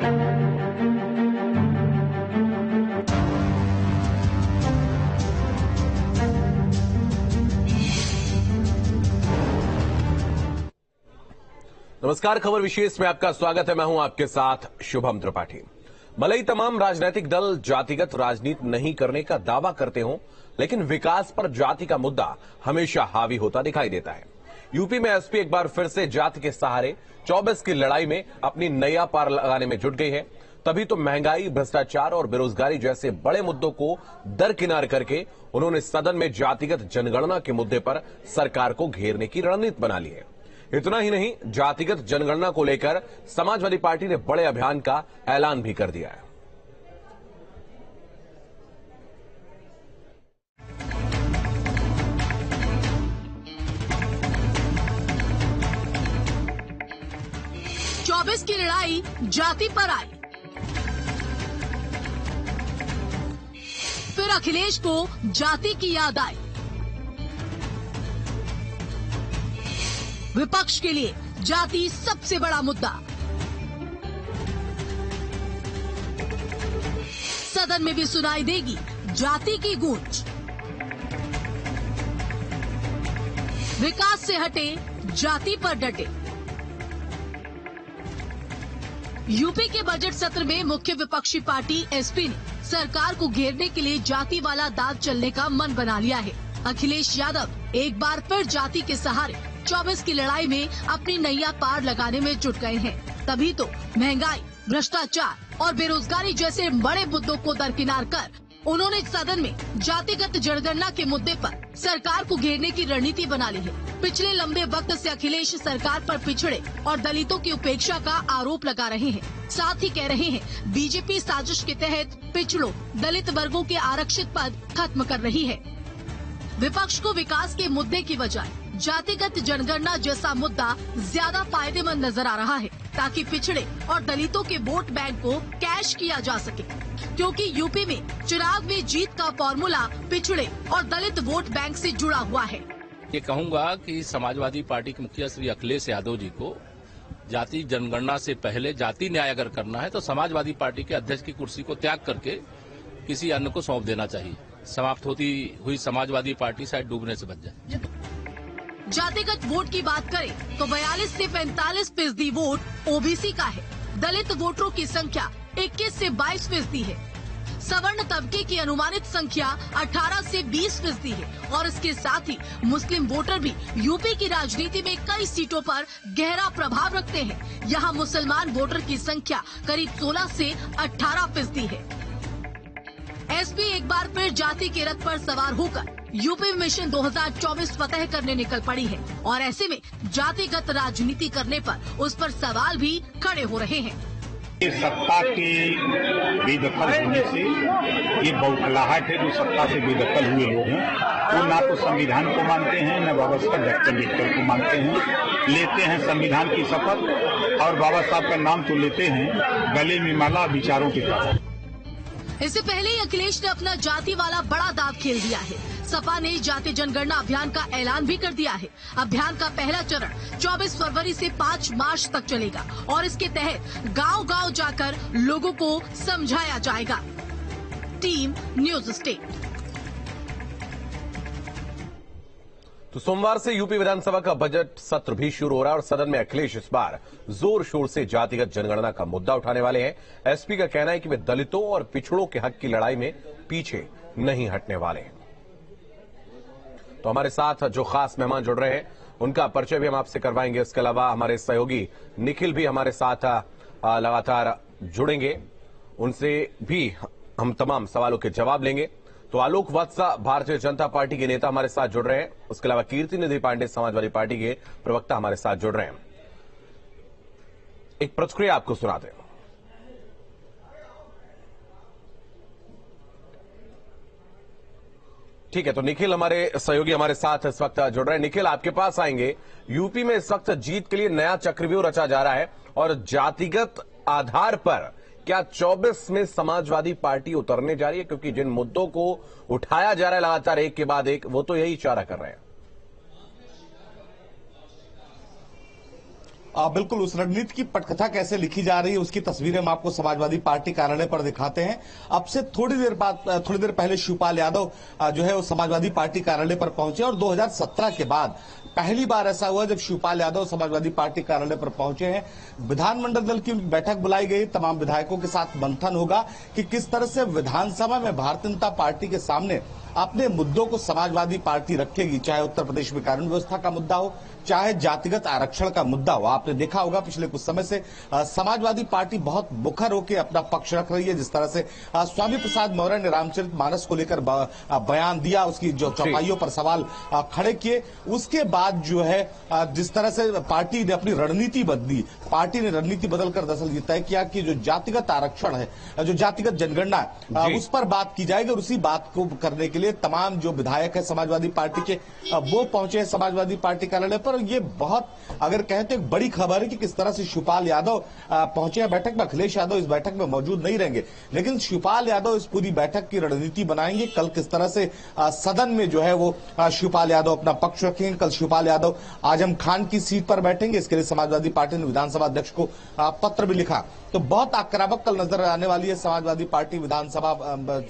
नमस्कार, खबर विशेष में आपका स्वागत है। मैं हूं आपके साथ शुभम त्रिपाठी। भले ही तमाम राजनीतिक दल जातिगत राजनीति नहीं करने का दावा करते हों, लेकिन विकास पर जाति का मुद्दा हमेशा हावी होता दिखाई देता है। यूपी में एसपी एक बार फिर से जाति के सहारे 24 की लड़ाई में अपनी नैया पार लगाने में जुट गई है। तभी तो महंगाई, भ्रष्टाचार और बेरोजगारी जैसे बड़े मुद्दों को दरकिनार करके उन्होंने सदन में जातिगत जनगणना के मुद्दे पर सरकार को घेरने की रणनीति बना ली है। इतना ही नहीं, जातिगत जनगणना को लेकर समाजवादी पार्टी ने बड़े अभियान का ऐलान भी कर दिया है। चौबीस की लड़ाई जाति पर आई। फिर अखिलेश को जाति की याद आई। विपक्ष के लिए जाति सबसे बड़ा मुद्दा। सदन में भी सुनाई देगी जाति की गूंज। विकास से हटे, जाति पर डटे। यूपी के बजट सत्र में मुख्य विपक्षी पार्टी एसपी ने सरकार को घेरने के लिए जाति वाला दांव चलने का मन बना लिया है। अखिलेश यादव एक बार फिर जाति के सहारे 24 की लड़ाई में अपनी नैया पार लगाने में जुट गए हैं। तभी तो महंगाई, भ्रष्टाचार और बेरोजगारी जैसे बड़े मुद्दों को दरकिनार कर उन्होंने सदन में जातिगत जनगणना के मुद्दे पर सरकार को घेरने की रणनीति बना ली है। पिछले लंबे वक्त से अखिलेश सरकार पर पिछड़े और दलितों की उपेक्षा का आरोप लगा रहे हैं। साथ ही कह रहे हैं बीजेपी साजिश के तहत पिछड़ों, दलित वर्गों के आरक्षित पद खत्म कर रही है। विपक्ष को विकास के मुद्दे की बजाय जातिगत जनगणना जैसा मुद्दा ज्यादा फायदेमंद नजर आ रहा है, ताकि पिछड़े और दलितों के वोट बैंक को कैश किया जा सके। क्योंकि यूपी में चुनाव में जीत का फॉर्मूला पिछड़े और दलित वोट बैंक से जुड़ा हुआ है। ये कहूंगा कि समाजवादी पार्टी के मुखिया श्री अखिलेश यादव जी को जाति जनगणना से पहले जाति न्याय अगर करना है तो समाजवादी पार्टी के अध्यक्ष की कुर्सी को त्याग करके किसी अन्य को सौंप देना चाहिए। समाप्त होती हुई समाजवादी पार्टी शायद डूबने से बच जाए। जातिगत वोट की बात करें तो 42 से 45% वोट ओबीसी का है। दलित वोटरों की संख्या 21 से 22% है। सवर्ण तबके की अनुमानित संख्या 18 से 20% है और इसके साथ ही मुस्लिम वोटर भी यूपी की राजनीति में कई सीटों पर गहरा प्रभाव रखते हैं। यहाँ मुसलमान वोटर की संख्या करीब 16 से 18% है। एसपी एक बार फिर जाति के रथ पर सवार होकर यूपी मिशन 2024 फतह करने निकल पड़ी है और ऐसे में जातिगत राजनीति करने पर उस पर सवाल भी खड़े हो रहे हैं। सत्ता के बेदखल होने से ये बौखलाहट है। जो सत्ता से बेदखल हुए लोग हैं वो ना तो संविधान को मानते हैं, न बाबा साहब डॉक्टर अम्बेडकर को मानते हैं। लेते हैं संविधान की शपथ और बाबा साहब का नाम तो लेते हैं, गले में माला विचारों के साथ। इससे पहले ही अखिलेश ने अपना जाति वाला बड़ा दांव खेल दिया है। सपा ने जाति जनगणना अभियान का ऐलान भी कर दिया है। अभियान का पहला चरण 24 फरवरी से 5 मार्च तक चलेगा और इसके तहत गांव-गांव जाकर लोगों को समझाया जाएगा। Team news state. तो सोमवार से यूपी विधानसभा का बजट सत्र भी शुरू हो रहा है और सदन में अखिलेश इस बार जोर शोर से जातिगत जनगणना का मुद्दा उठाने वाले हैं। एसपी का कहना है कि वे दलितों और पिछड़ों के हक की लड़ाई में पीछे नहीं हटने वाले हैं। तो हमारे साथ जो खास मेहमान जुड़ रहे हैं उनका परिचय भी हम आपसे करवाएंगे। इसके अलावा हमारे सहयोगी निखिल भी हमारे साथ लगातार जुड़ेंगे, उनसे भी हम तमाम सवालों के जवाब लेंगे। तो आलोक वत्सा भारतीय जनता पार्टी के नेता हमारे साथ जुड़ रहे हैं। उसके अलावा कीर्ति निधि पांडे समाजवादी पार्टी के प्रवक्ता हमारे साथ जुड़ रहे हैं। एक प्रतिक्रिया आपको सुनाते हैं। ठीक है, तो निखिल हमारे सहयोगी हमारे साथ इस वक्त जुड़ रहे हैं। निखिल, आपके पास आएंगे। यूपी में इस वक्त जीत के लिए नया चक्रव्यूह रचा जा रहा है और जातिगत आधार पर क्या 24 में समाजवादी पार्टी उतरने जा रही है? क्योंकि जिन मुद्दों को उठाया जा रहा है लगातार एक के बाद एक, वो तो यही इशारा कर रहे हैं। बिल्कुल उस रणनीति की पटकथा कैसे लिखी जा रही है उसकी तस्वीरें हम आपको समाजवादी पार्टी कार्यालय पर दिखाते हैं। अब से थोड़ी देर पहले शिवपाल यादव जो है वो समाजवादी पार्टी कार्यालय पर पहुंचे और 2017 के बाद पहली बार ऐसा हुआ जब शिवपाल यादव समाजवादी पार्टी कार्यालय पर पहुंचे हैं। विधानमंडल दल की बैठक बुलाई गई, तमाम विधायकों के साथ मंथन होगा कि किस तरह से विधानसभा में भारतीय जनता पार्टी के सामने अपने मुद्दों को समाजवादी पार्टी रखेगी, चाहे उत्तर प्रदेश में कानून व्यवस्था का मुद्दा हो, चाहे जातिगत आरक्षण का मुद्दा हो। आपने देखा होगा पिछले कुछ समय से समाजवादी पार्टी बहुत मुखर होकर अपना पक्ष रख रही है। जिस तरह से स्वामी प्रसाद मौर्य ने रामचरितमानस को लेकर बयान दिया, उसकी जो चौपाइयों पर सवाल खड़े किए, उसके बाद जो है जिस तरह से पार्टी ने अपनी रणनीति बदली, पार्टी ने रणनीति बदलकर दरअसल ये तय किया कि जो जातिगत आरक्षण है, जो जातिगत जनगणना है, उस पर बात की जाएगी और उसी बात को करने के लिए तमाम जो विधायक है समाजवादी पार्टी के वो पहुंचे हैं समाजवादी पार्टी कार्यालय पर। ये बहुत अगर कहें तो एक बड़ी खबर है कि किस तरह से शिवपाल यादव पहुंचे हैं बैठक में। अखिलेश यादव इस बैठक में मौजूद नहीं रहेंगे, लेकिन शिवपाल यादव इस पूरी बैठक की रणनीति बनाएंगे। कल किस तरह से सदन में जो है वो शिवपाल यादव अपना पक्ष रखेंगे। कल शिवपाल यादव आजम खान की सीट पर बैठेंगे। इसके लिए समाजवादी पार्टी ने विधानसभा अध्यक्ष को पत्र भी लिखा। तो बहुत आक्रामक कल नजर आने वाली है समाजवादी पार्टी विधानसभा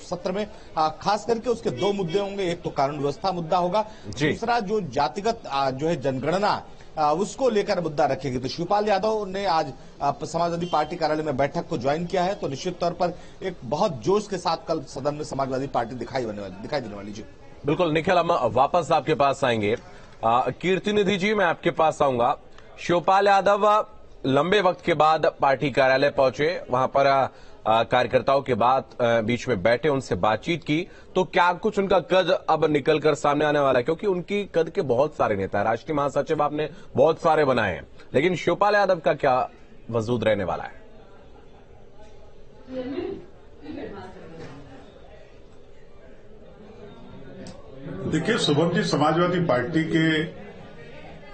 सत्र में। खास करके उसके दो मुद्दे होंगे, एक तो कानून व्यवस्था मुद्दा होगा, दूसरा जो जातिगत जो है जनगणना उसको लेकर मुद्दा रखेगी। तो शिवपाल यादव ने आज समाजवादी पार्टी कार्यालय में बैठक को ज्वाइन किया है, तो निश्चित तौर पर एक बहुत जोश के साथ कल सदन में समाजवादी पार्टी दिखाई देने वाली। जी बिल्कुल निखिल, हम वापस आपके पास आएंगे। कीर्ति निधि जी, मैं आपके पास आऊंगा। शिवपाल यादव लंबे वक्त के बाद पार्टी कार्यालय पहुंचे, वहां पर कार्यकर्ताओं के बाद बीच में बैठे, उनसे बातचीत की, तो क्या कुछ उनका कद अब निकलकर सामने आने वाला है? क्योंकि उनकी कद के बहुत सारे नेता हैं, राष्ट्रीय महासचिव आपने बहुत सारे बनाए हैं, लेकिन शिवपाल यादव का क्या वजूद रहने वाला है? देखिए शुभम जी, समाजवादी पार्टी के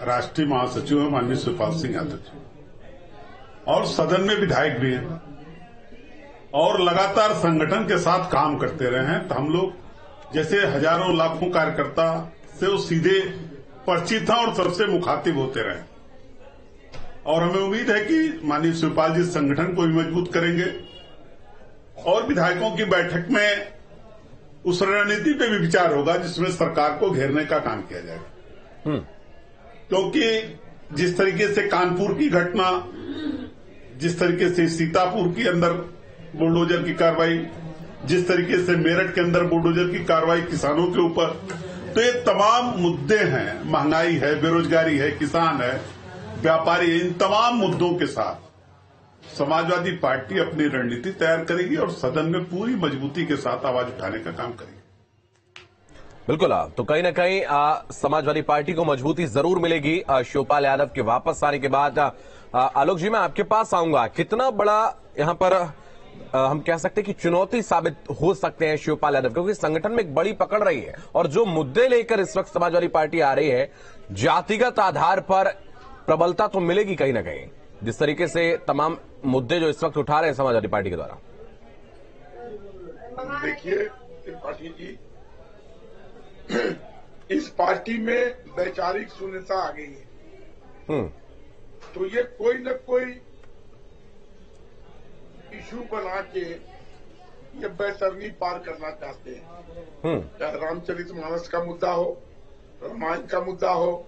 राष्ट्रीय महासचिव हैं माननीय शिवपाल सिंह यादव जी, और सदन में विधायक भी हैं और लगातार संगठन के साथ काम करते रहे हैं। तो हम लोग जैसे हजारों लाखों कार्यकर्ता से वो सीधे परिचित हैं और सबसे मुखातिब होते रहे, और हमें उम्मीद है कि माननीय शिवपाल जी संगठन को भी मजबूत करेंगे और विधायकों की बैठक में उस रणनीति पे भी विचार होगा जिसमें सरकार को घेरने का काम किया जाएगा। क्योंकि जिस तरीके से कानपुर की घटना, जिस तरीके से सीतापुर के अंदर बुलडोजर की कार्रवाई, जिस तरीके से मेरठ के अंदर बुलडोजर की कार्रवाई किसानों के ऊपर, तो ये तमाम मुद्दे हैं, महंगाई है, बेरोजगारी है, किसान है, व्यापारी है, इन तमाम मुद्दों के साथ समाजवादी पार्टी अपनी रणनीति तैयार करेगी और सदन में पूरी मजबूती के साथ आवाज उठाने का काम करेगी। बिल्कुल, तो कहीं ना कहीं समाजवादी पार्टी को मजबूती जरूर मिलेगी शिवपाल यादव के वापस आने के बाद। आलोक जी, मैं आपके पास आऊंगा। कितना बड़ा यहां पर हम कह सकते हैं कि चुनौती साबित हो सकते हैं शिवपाल यादव, क्योंकि संगठन में एक बड़ी पकड़ रही है और जो मुद्दे लेकर इस वक्त समाजवादी पार्टी आ रही है, जातिगत आधार पर प्रबलता तो मिलेगी कहीं ना कहीं, जिस तरीके से तमाम मुद्दे जो इस वक्त उठा रहे हैं समाजवादी पार्टी के द्वारा। देखिए त्रिपाठी जी, इस पार्टी में वैचारिक शून्यता आ गई है, तो ये कोई न कोई इशू बना के ये बैतरनी पार करना चाहते हैं। चाहे रामचरितमानस का मुद्दा हो, रामायण का मुद्दा हो,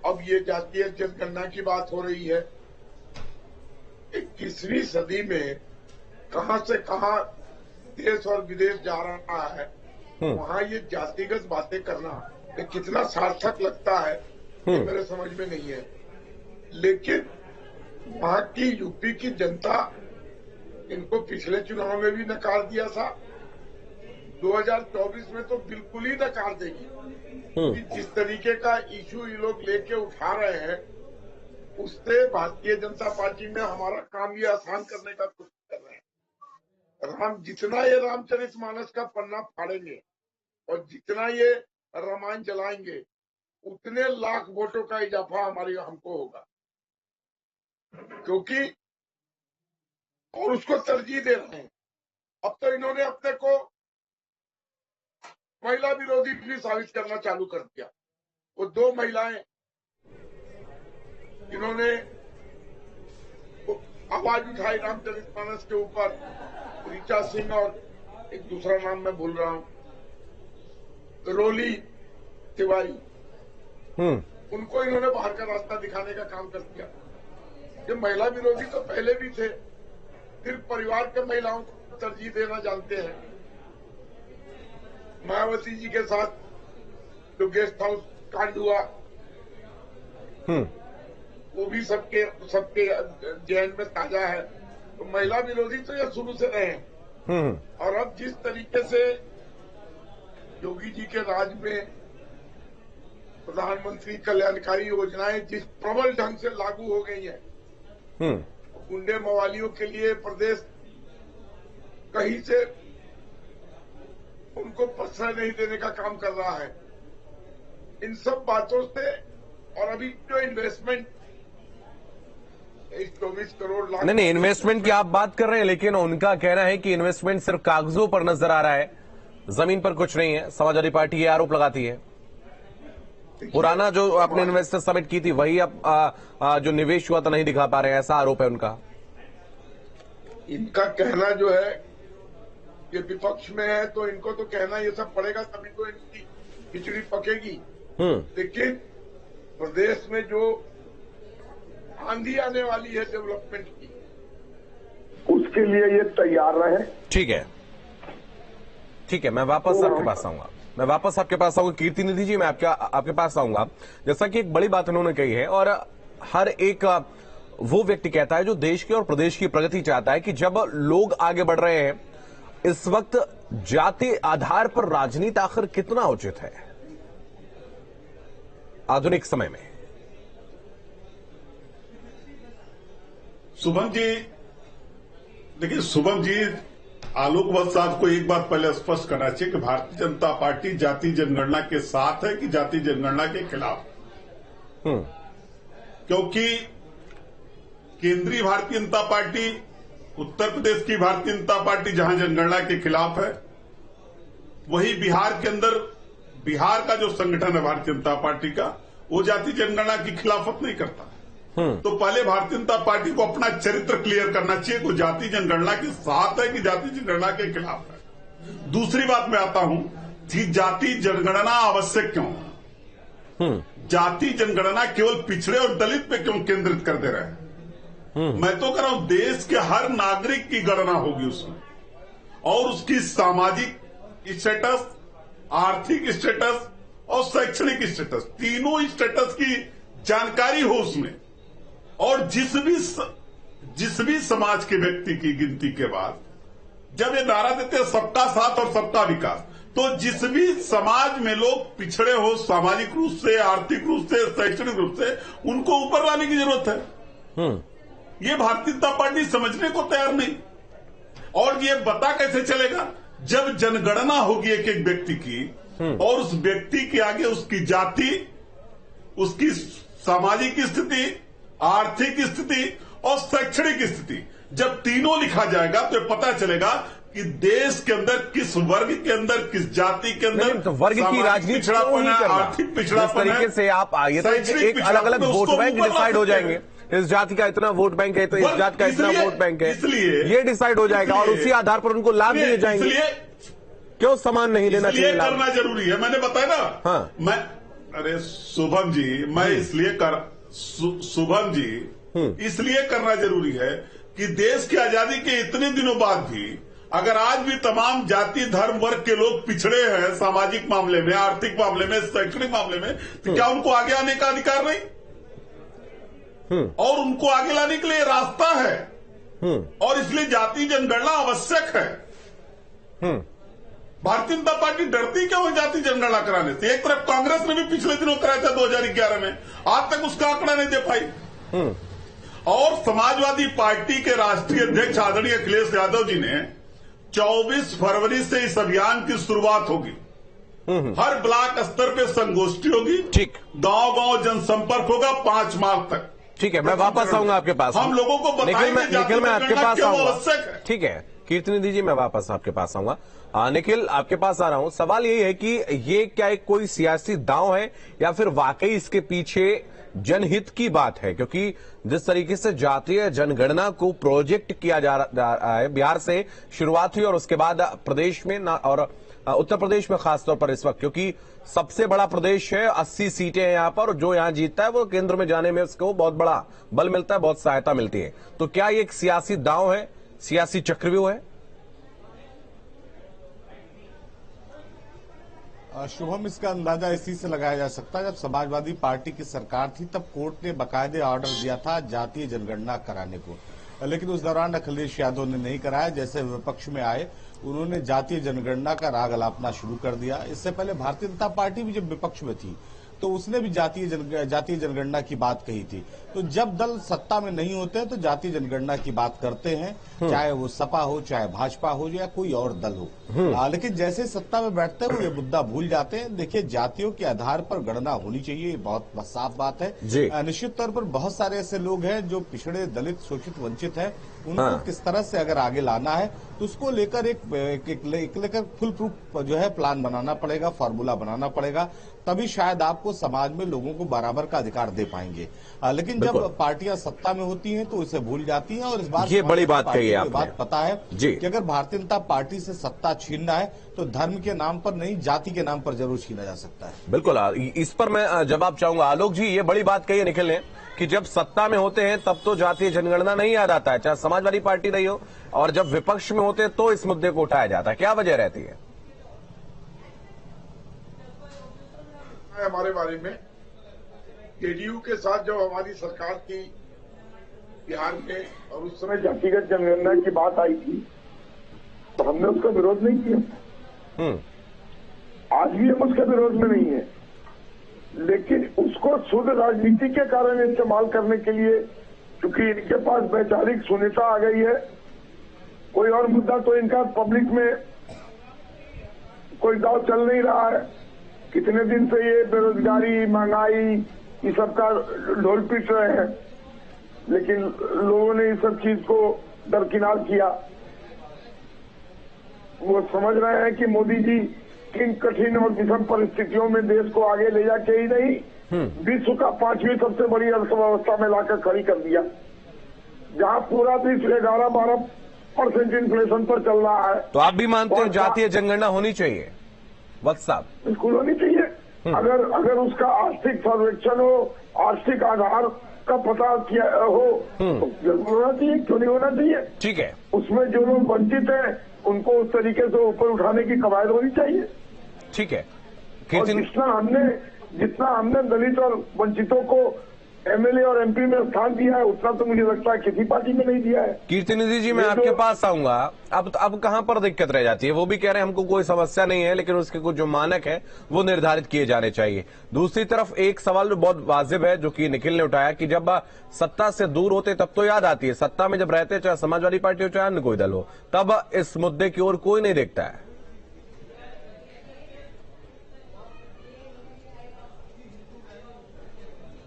अब ये जातीय जनगणना की बात हो रही है। 21वीं सदी में कहां से कहां देश और विदेश जा रहा है, वहां ये जातिगत बातें करना ये कितना सार्थक लगता है ये मेरे समझ में नहीं है। लेकिन वहां की यूपी की जनता इनको पिछले चुनाव में भी नकार दिया था, 2024 में तो बिल्कुल ही नकार देगी। जिस तरीके का इशू ये लोग लेके उठा रहे हैं, उससे भारतीय जनता पार्टी में हमारा काम ये आसान करने का कोशिश कर रहे हैं। जितना ये रामचरितमानस का पन्ना फाड़ेंगे और जितना ये रामायण जलाएंगे, उतने लाख वोटों का इजाफा हमको होगा, क्योंकि और उसको तरजीह दे रहे हैं। अब तो इन्होंने अपने को महिला विरोधी भी साबित करना चालू कर दिया। वो 2 महिलाएं इन्होंने आवाज उठाई रामचरितमानस के ऊपर, ऋचा सिंह और एक दूसरा नाम मैं भूल रहा हूं, रोली तिवारी, उनको इन्होंने बाहर का रास्ता दिखाने का काम कर दिया। ये महिला विरोधी तो पहले भी थे, फिर परिवार के महिलाओं को तरजीह देना जानते हैं। मायावती जी के साथ जो गेस्ट हाउस कांड हुआ, वो भी सबके जहन में ताजा है। तो महिला विरोधी तो ये शुरू से रहे हैं। और अब जिस तरीके से योगी जी के राज में प्रधानमंत्री कल्याणकारी योजनाएं जिस प्रबल ढंग से लागू हो गई हैं, गुंडे मवालियों के लिए प्रदेश कहीं से उनको प्रश्रय नहीं देने का काम कर रहा है। इन सब बातों से, और अभी जो इन्वेस्टमेंट 24 करोड़ लाख, नहीं इन्वेस्टमेंट की आप बात कर रहे हैं, लेकिन उनका कहना है कि इन्वेस्टमेंट सिर्फ कागजों पर नजर आ रहा है, जमीन पर कुछ नहीं है। समाजवादी पार्टी ये आरोप लगाती है। पुराना जो आपने इन्वेस्टर समिट की थी वही अब जो निवेश हुआ तो नहीं दिखा पा रहे हैं, ऐसा आरोप है उनका। इनका कहना जो है, ये विपक्ष में है तो इनको तो कहना ये सब पड़ेगा, तभी तो इनकी खिचड़ी पकेगी। लेकिन प्रदेश में जो आंधी आने वाली है डेवलपमेंट की, उसके लिए ये तैयार रहे। ठीक है, मैं वापस आपके पास आऊंगा। कीर्ति निधि जी, मैं आपके पास आऊंगा। जैसा कि एक बड़ी बात उन्होंने कही है, और हर एक वो व्यक्ति कहता है जो देश की और प्रदेश की प्रगति चाहता है कि जब लोग आगे बढ़ रहे हैं, इस वक्त जाति आधार पर राजनीति आखिर कितना उचित है आधुनिक समय में? शुभम जी, देखिए शुभम जी, आलोक वत्स साहब को एक बात पहले स्पष्ट करना चाहिए कि भारतीय जनता पार्टी जाति जनगणना के साथ है कि जाति जनगणना के खिलाफ। क्योंकि केंद्रीय भारतीय जनता पार्टी, उत्तर प्रदेश की भारतीय जनता पार्टी जहां जनगणना के खिलाफ है, वही बिहार के अंदर बिहार का जो संगठन है भारतीय जनता पार्टी का, वो जाति जनगणना की खिलाफत नहीं करता। तो पहले भारतीय जनता पार्टी को अपना चरित्र क्लियर करना चाहिए कि जाति जनगणना के साथ है कि जाति जनगणना के खिलाफ है। दूसरी बात में आता हूं कि जाति जनगणना आवश्यक क्यों? जाति जनगणना केवल पिछड़े और दलित पे क्यों केंद्रित कर दे रहे हैं? मैं तो कह रहा हूं देश के हर नागरिक की गणना होगी उसमें, और उसकी सामाजिक स्टेटस, आर्थिक स्टेटस और शैक्षणिक स्टेटस, तीनों स्टेटस की जानकारी हो उसमें। और जिस भी समाज के व्यक्ति की गिनती के बाद जब ये नारा देते हैं सबका साथ और सबका विकास, तो जिस भी समाज में लोग पिछड़े हो सामाजिक रूप से, आर्थिक रूप से, शैक्षणिक रूप से, उनको ऊपर लाने की जरूरत है। ये भारतीय जनता पार्टी समझने को तैयार नहीं। और ये पता कैसे चलेगा? जब जनगणना होगी एक एक व्यक्ति की, और उस व्यक्ति के आगे उसकी जाति, उसकी सामाजिक स्थिति, आर्थिक स्थिति और शैक्षणिक स्थिति, जब तीनों लिखा जाएगा तो पता चलेगा कि देश के अंदर किस वर्ग के अंदर, किस जाति के अंदर तो वर्ग की राजनीति पिछड़ापन है, आर्थिक पिछड़ापन है। तरीके से आप आइए तो एक अलग अलग वोट बैंक डिसाइड हो जाएंगे। इस जाति का इतना वोट बैंक है तो इस जाति का इतना वोट बैंक है, इसलिए ये डिसाइड हो जाएगा और उसी आधार पर उनको लाभ दिए जाएंगे। क्यों समान नहीं देना चाहिए? करना जरूरी है, मैंने बताया ना। हाँ। अरे शुभम जी, मैं इसलिए शुभम जी, इसलिए करना जरूरी है कि देश की आजादी के इतने दिनों बाद भी अगर आज भी तमाम जाति, धर्म, वर्ग के लोग पिछड़े हैं सामाजिक मामले में, आर्थिक मामले में, शैक्षणिक मामले में, तो क्या उनको आगे आने का अधिकार नहीं? और उनको आगे लाने के लिए रास्ता है, और इसलिए जाति जनगणना आवश्यक है। भारतीय जनता पार्टी डरती क्यों है जाति जनगणना कराने से? एक तरफ कांग्रेस ने भी पिछले दिनों कराया था 2011 में, आज तक उसका आंकड़ा नहीं दे पाई। और समाजवादी पार्टी के राष्ट्रीय अध्यक्ष आदरणीय अखिलेश यादव जी ने 24 फरवरी से इस अभियान की शुरुआत होगी। हर ब्लॉक स्तर पे संगोष्ठी होगी, ठीक, गांव-गांव जनसंपर्क होगा 5 मार्च तक। ठीक है, मैं वापस आऊंगा आपके पास। हम लोगों को बताएंगे निखिल, मैं आपके पास आऊंगा। आवश्यक है। ठीक है कीर्ति निधि जी, मैं वापस आपके पास आऊंगा। निखिल, आपके पास आ रहा हूं। सवाल यही है कि ये क्या एक कोई सियासी दांव है या फिर वाकई इसके पीछे जनहित की बात है, क्योंकि जिस तरीके से जातीय जनगणना को प्रोजेक्ट किया जा रहा है, बिहार से शुरुआत हुई और उसके बाद प्रदेश में और उत्तर प्रदेश में खासतौर पर इस वक्त, क्योंकि सबसे बड़ा प्रदेश है, 80 सीटें हैं यहां पर, और जो यहां जीतता है वो केंद्र में जाने में उसको बहुत बड़ा बल मिलता है, बहुत सहायता मिलती है। तो क्या ये एक सियासी दांव है, सियासी चक्रव्यूह है? शुभम, इसका अंदाजा इसी से लगाया जा सकता है, जब समाजवादी पार्टी की सरकार थी तब कोर्ट ने बाकायदे ऑर्डर दिया था जातीय जनगणना कराने को, लेकिन उस दौरान अखिलेश यादव ने नहीं कराया। जैसे विपक्ष में आए उन्होंने जातीय जनगणना का राग अलापना शुरू कर दिया। इससे पहले भारतीय जनता पार्टी भी जब विपक्ष में थी तो उसने भी जातीय जनगणना की बात कही थी। तो जब दल सत्ता में नहीं होते तो जातीय जनगणना की बात करते हैं, चाहे वो सपा हो, चाहे भाजपा हो या कोई और दल हो। लेकिन जैसे सत्ता में बैठते हैं वो ये मुद्दा भूल जाते हैं। देखिए, जातियों के आधार पर गणना होनी चाहिए, ये बहुत साफ बात है। निश्चित तौर पर बहुत सारे ऐसे लोग हैं जो पिछड़े, दलित, शोषित, वंचित हैं, उनको किस तरह से अगर आगे लाना है तो उसको लेकर एक फुल प्रूफ जो है प्लान बनाना पड़ेगा, फॉर्मूला बनाना पड़ेगा, तभी शायद आपको समाज में लोगों को बराबर का अधिकार दे पाएंगे। लेकिन जब पार्टियां सत्ता में होती हैं तो इसे भूल जाती हैं। और इस बार ये बड़ी बात कही है आपने। बात पता है कि अगर भारतीय जनता पार्टी से सत्ता छीनना है तो धर्म के नाम पर नहीं, जाति के नाम पर जरूर छीना जा सकता है। बिल्कुल, इस पर मैं जवाब चाहूंगा। आलोक जी, ये बड़ी बात कही है निखिल ने कि जब सत्ता में होते हैं तब तो जातीय जनगणना नहीं याद आता है, चाहे समाजवादी पार्टी रही हो, और जब विपक्ष में होते हैं तो इस मुद्दे को उठाया जाता है। क्या वजह रहती है? हमारे बारे में जेडीयू के साथ जब हमारी सरकार थी बिहार में और उस समय जातिगत जनगणना की बात आई थी तो हमने उसका विरोध नहीं किया। आज भी हम उसके विरोध में नहीं है, लेकिन उसको शुद्ध राजनीति के कारण इस्तेमाल करने के लिए, क्योंकि इनके पास वैचारिक शून्यता आ गई है, कोई और मुद्दा तो इनका पब्लिक में कोई दाव चल नहीं रहा है। कितने दिन से ये बेरोजगारी, महंगाई, ये सब का ढोल पीट रहे हैं, लेकिन लोगों ने इस सब चीज को दरकिनार किया। वो समझ रहे हैं कि मोदी जी किन कठिन और विषम परिस्थितियों में देश को आगे ले जाके ही नहीं, विश्व का 5वीं सबसे बड़ी अर्थव्यवस्था में लाकर खड़ी कर दिया, जहां पूरा विश्व 11-12% इन्फ्लेशन पर चल रहा है। तो आप भी मानते हैं जातीय जनगणना होनी चाहिए? वक्त साहब, बिल्कुल होनी चाहिए। अगर उसका आर्थिक सर्वेक्षण हो, आर्थिक आधार का पता किया हो तो जरूर होना चाहिए, क्यों नहीं होना चाहिए? ठीक है। उसमें जो लोग वंचित हैं उनको उस तरीके से ऊपर उठाने की कवायद होनी चाहिए। ठीक है। और जितना हमने दलित और वंचितों को एमएलए और एमपी में स्थान दिया है उतना तो मुझे लगता है किसी पार्टी में नहीं दिया है। कीर्तिनिधि जी, मैं आपके पास आऊंगा। अब कहां पर दिक्कत रह जाती है? वो भी कह रहे हैं हमको कोई समस्या नहीं है, लेकिन उसके कुछ जो मानक है वो निर्धारित किए जाने चाहिए। दूसरी तरफ एक सवाल जो बहुत वाजिब है, जो कि निखिल ने उठाया, कि जब सत्ता से दूर होते तब तो याद आती है, सत्ता में जब रहते, चाहे समाजवादी पार्टी हो चाहे अन्य कोई दल हो, तब इस मुद्दे की ओर कोई नहीं देखता है।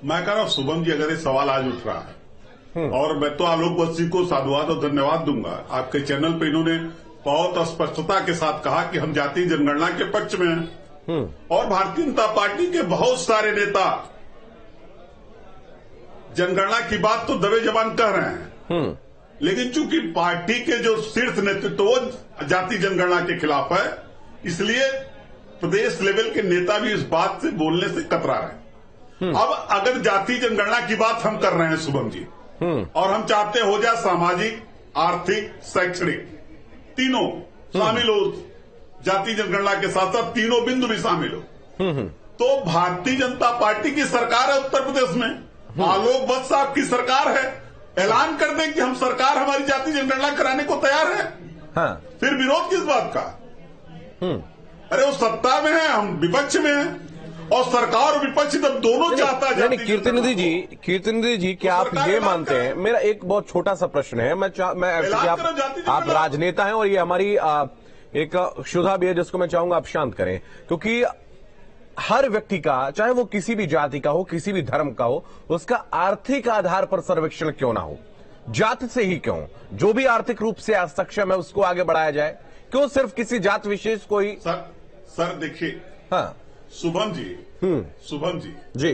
मैं कह रहा हूं शुभम जी, अगर ये सवाल आज उठ रहा है, और मैं तो आलोक बस्सी को साधुवाद और धन्यवाद दूंगा, आपके चैनल पे इन्होंने बहुत स्पष्टता के साथ कहा कि हम जातीय जनगणना के पक्ष में हैं, और भारतीय जनता पार्टी के बहुत सारे नेता जनगणना की बात तो दबे जबान कह रहे हैं, लेकिन चूंकि पार्टी के जो शीर्ष नेतृत्व वो जातीय जनगणना के खिलाफ है, इसलिए प्रदेश लेवल के नेता भी इस बात से बोलने से कतरा रहे हैं। अब अगर जातीय जनगणना की बात हम कर रहे हैं शुभम जी, और हम चाहते हो जाए सामाजिक, आर्थिक, शैक्षणिक तीनों शामिल हो, जातीय जनगणना के साथ साथ तीनों बिंदु भी शामिल हो, तो भारतीय जनता पार्टी की सरकार है उत्तर प्रदेश में, आलोक बस साहब की सरकार है, ऐलान कर दें कि हम सरकार हमारी जातीय जनगणना कराने को तैयार है। फिर विरोध किस बात का? अरे वो सत्ता में है, हम विपक्ष में हैं, और सरकार और विपक्ष जब दोनों चाहता है। कीर्तिनिधि जी, क्या आप ये मानते हैं? मेरा एक बहुत छोटा सा प्रश्न है, आप राजनेता हैं और ये हमारी एक क्षुधा भी है जिसको मैं चाहूंगा आप शांत करें, क्योंकि हर व्यक्ति का, चाहे वो किसी भी जाति का हो, किसी भी धर्म का हो, उसका आर्थिक आधार पर सर्वेक्षण क्यों ना हो? जाति से ही क्यों? जो भी आर्थिक रूप से असक्षम है उसको आगे बढ़ाया जाए, क्यों सिर्फ किसी जात विशेष को ही? सर देखिए, हाँ शुभम जी, जी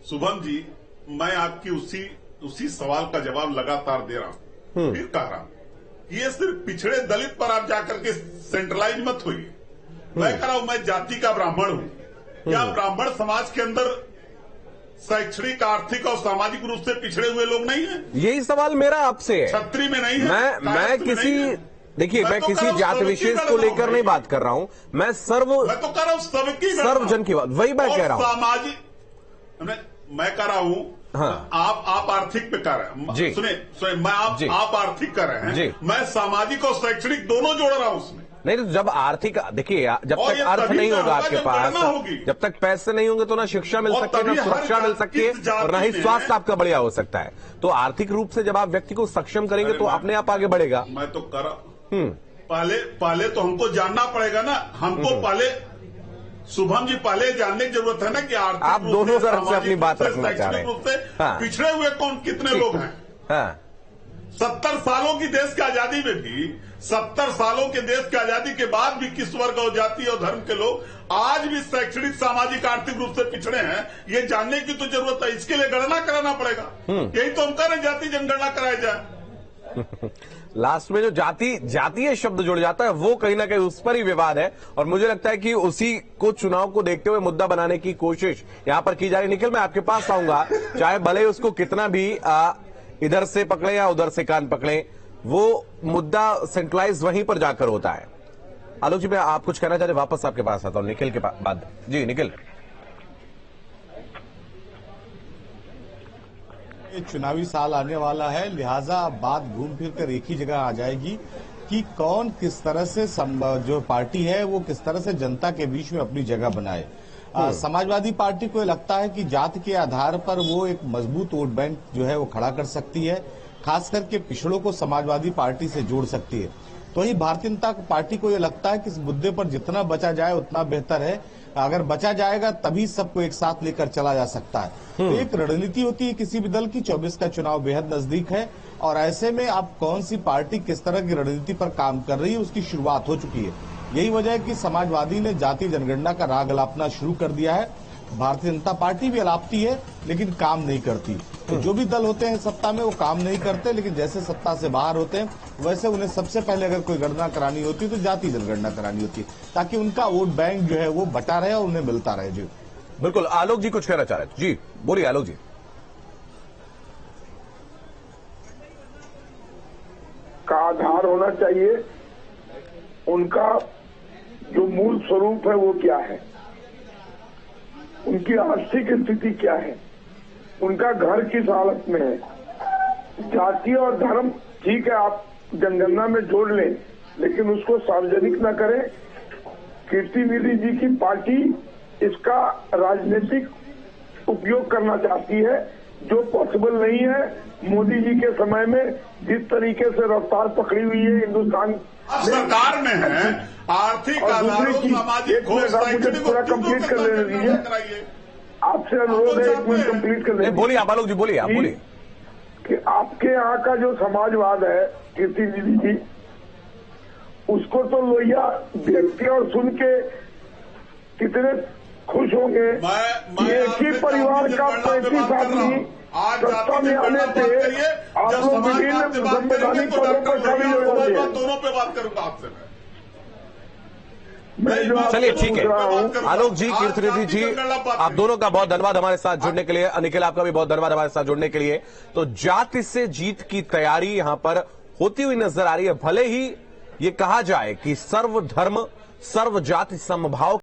शुभम जी, मैं आपकी उसी सवाल का जवाब लगातार दे रहा हूं, फिर कह रहा हूं, ये सिर्फ पिछड़े दलित पर आप जाकर के सेंट्रलाइज मत होइए। मैं कह रहा हूं, मैं जाति का ब्राह्मण हूं। क्या ब्राह्मण समाज के अंदर शैक्षणिक, आर्थिक और सामाजिक रूप से पिछड़े हुए लोग नहीं है? यही सवाल मेरा आपसे है। छत्री में नहीं है? मैं किसी, देखिए, मैं किसी जाति विशेष को लेकर नहीं बात कर रहा हूं, मैं तो कह रहा हूं सबकी, सर्वजन की बात, वही मैं कह रहा हूं। सामाजिक, मैं कह रहा हूं, हाँ। आप आर्थिक पे कर रहे हैं, सुने, मैं आप आर्थिक कर रहे हैं, मैं सामाजिक और शैक्षणिक दोनों जोड़ रहा हूं उसमें। नहीं तो जब आर्थिक, देखिए, जब तक अर्थ नहीं होगा आपके पास, जब तक पैसे नहीं होंगे तो ना शिक्षा मिल सकती है, ना सुरक्षा मिल सकती है, और ना ही स्वास्थ्य आपका बढ़िया हो सकता है। तो आर्थिक रूप से जब आप व्यक्ति को सक्षम करेंगे तो अपने आप आगे बढ़ेगा। मैं तो पहले तो हमको जानना पड़ेगा ना, हमको पहले, शुभम जी, पहले जानने की जरूरत है ना कि आर्थिक, आप दोनों तरफ से अपनी बात रखना चाह रहे हैं। पिछड़े हुए कितने लोग हैं? 70 सालों की देश की आजादी में भी, 70 सालों के देश की आजादी के बाद भी किस वर्ग और जाति और धर्म के लोग आज भी शैक्षणिक, सामाजिक, आर्थिक रूप से पिछड़े हैं, ये जानने की तो जरूरत है। इसके लिए गणना कराना पड़ेगा। यही तो हम कह रहे हैं, जाति जनगणना कराई जाए। लास्ट में जो जातीय शब्द जुड़ जाता है वो कहीं ना कहीं उस पर ही विवाद है, और मुझे लगता है कि उसी को चुनाव को देखते हुए मुद्दा बनाने की कोशिश यहां पर की जा रही। निखिल, मैं आपके पास आऊंगा, चाहे भले उसको कितना भी इधर से पकड़े या उधर से कान पकड़े, वो मुद्दा सेंट्रलाइज वहीं पर जाकर होता है। आलोक जी, मैं आप कुछ कहना चाहते, वापस आपके पास आता हूं निखिल के बाद। जी निखिल। चुनावी साल आने वाला है, लिहाजा बात घूम फिर कर एक ही जगह आ जाएगी कि कौन किस तरह से जो पार्टी है वो किस तरह से जनता के बीच में अपनी जगह बनाए। समाजवादी पार्टी को लगता है कि जाति के आधार पर वो एक मजबूत वोट बैंक जो है वो खड़ा कर सकती है, खास करके पिछड़ों को समाजवादी पार्टी से जोड़ सकती है। तो ही भारतीय जनता पार्टी को ये लगता है कि इस मुद्दे पर जितना बचा जाए उतना बेहतर है। अगर बचा जाएगा तभी सबको एक साथ लेकर चला जा सकता है। तो एक रणनीति होती है किसी भी दल की। 24 का चुनाव बेहद नजदीक है, और ऐसे में अब कौन सी पार्टी किस तरह की रणनीति पर काम कर रही है उसकी शुरुआत हो चुकी है। यही वजह है कि समाजवादी ने जातीय जनगणना का राग अलापना शुरू कर दिया है। भारतीय जनता पार्टी भी अलापती है लेकिन काम नहीं करती। तो जो भी दल होते हैं सत्ता में वो काम नहीं करते, लेकिन जैसे सत्ता से बाहर होते हैं वैसे उन्हें सबसे पहले अगर कोई गणना करानी होती है तो जातीय जनगणना करानी होती है, ताकि उनका वोट बैंक जो है वो बटा रहे और उन्हें मिलता रहे। जी बिल्कुल। आलोक जी कुछ कहना चाह रहे थे, जी बोलिए आलोक जी। का आधार होना चाहिए, उनका जो मूल स्वरूप है वो क्या है, उनकी आर्थिक स्थिति क्या है, उनका घर किस हालत में है। जाति और धर्म ठीक है, आप जनगणना में जोड़ लें, लेकिन उसको सार्वजनिक न करें। कीर्ति निधि जी की पार्टी इसका राजनीतिक उपयोग करना चाहती है, जो पॉसिबल नहीं है। मोदी जी के समय में जिस तरीके से रफ्तार पकड़ी हुई है हिंदुस्तान सरकार में है, आर्थिक आधारों, सामाजिक मुझे पूरा कंप्लीट कर लेने दीजिए। आपसे अनुरोध है, 1 मिनट कंप्लीट कर लें। बोलिए आलोक जी, बोलिए, आप बोलिए। कि आपके यहाँ का जो समाजवाद है कीर्ति दीदी जी, उसको तो लोहिया देखते और सुन के कितने खुश होंगे। एक ही परिवार का 35 आदमी सत्ता में आने पे आप लोग विभिन्न संवैधानिक पदों पर शामिल हो जाते हैं। दोनों पे बात करूंगा आपसे चलिए ठीक है। आलोक जी, कीर्ति निधि जी, आप दोनों का बहुत धन्यवाद हमारे साथ जुड़ने के लिए। निखिल, आपका भी बहुत धन्यवाद हमारे साथ जुड़ने के लिए। तो जाति से जीत की तैयारी यहां पर होती हुई नजर आ रही है। भले ही ये कहा जाए कि सर्वधर्म सर्व जाति समभाव